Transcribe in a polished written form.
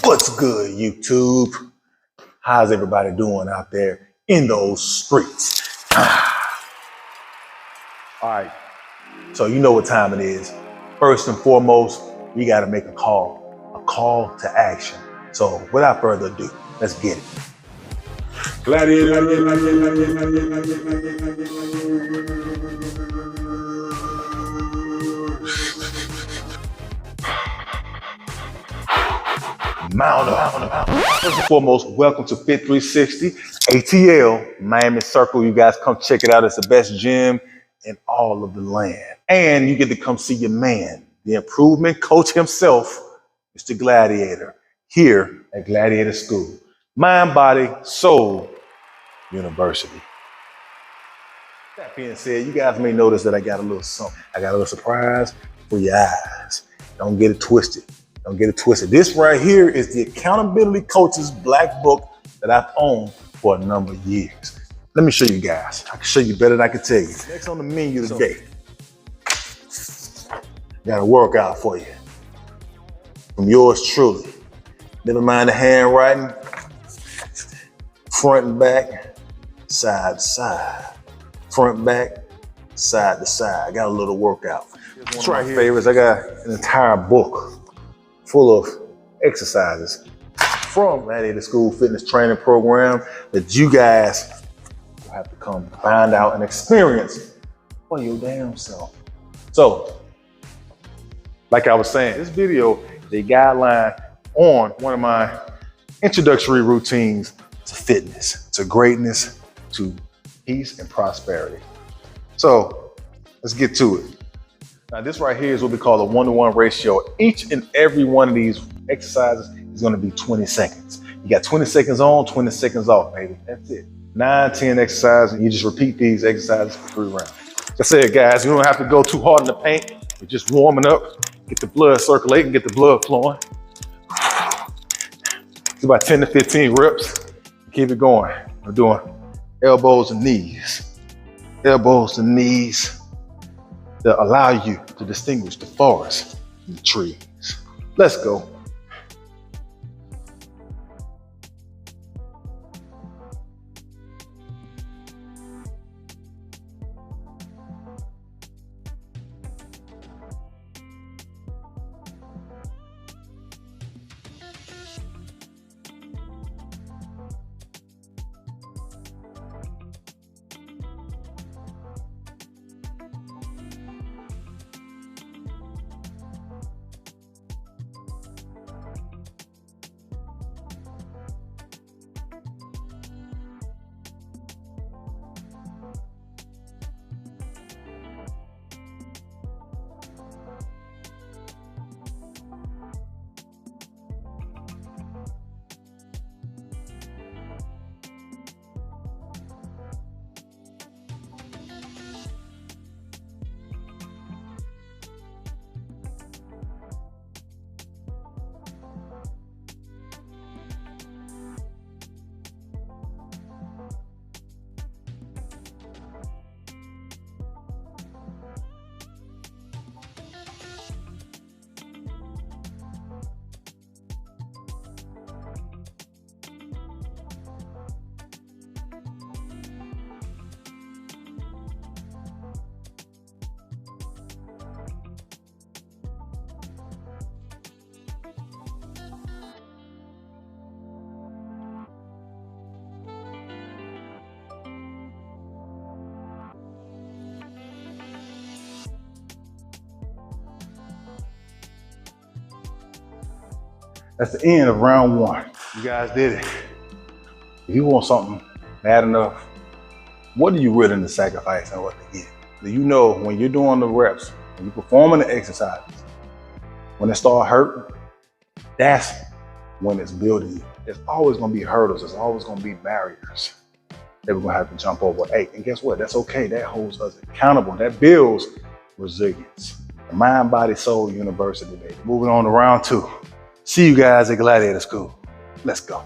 What's good, YouTube? How's everybody doing out there in those streets? All right, so you know what time it is. First and foremost, we got to make a call to action. So without further ado, let's get it. Gladiator. Mount up. First and foremost, welcome to Fit 360 ATL Miami Circle. You guys come check it out. It's the best gym in all of the land. And you get to come see your man, the improvement coach himself, Mr. Gladiator, here at Gladiator School. Mind, body, soul university. That being said, you guys may notice that I got a little something. I got a little surprise for your eyes. Don't get it twisted. Don't get it twisted. This right here is the Accountability Coach's Black Book that I've owned for a number of years. Let me show you guys. I can show you better than I can tell you. Next on the menu today, got a workout for you from yours truly. Never mind the handwriting. Front and back, side to side. Front, back, side to side. I got a little workout. It's one of my favorites. I got an entire book full of exercises from Gladiator School fitness training program that you guys will have to come find out and experience for your damn self. So, like I was saying, this video is a guideline on one of my introductory routines to fitness, to greatness, to peace and prosperity. So let's get to it. Now this right here is what we call a 1-to-1 ratio. Each and every one of these exercises is gonna be 20 seconds. You got 20 seconds on, 20 seconds off, baby. That's it. 9, 10 exercises, and you just repeat these exercises for 3 rounds. Like I said, guys, you don't have to go too hard in the paint. We're just warming up, get the blood circulating, get the blood flowing. It's about 10 to 15 reps. Keep it going. We're doing elbows and knees. Elbows and knees that allow you to distinguish the forest from the trees. Let's go. That's the end of round 1. You guys did it. If you want something bad enough, what are you willing to sacrifice and what to get? Do you know when you're doing the reps, when you're performing the exercises, when it starts hurting, that's when it's building you. There's always gonna be hurdles, there's always gonna be barriers that we're gonna have to jump over. Hey, and guess what? That's okay. That holds us accountable. That builds resilience. The Mind, Body, Soul University, baby. Moving on to round 2. See you guys at Gladiator School. Let's go.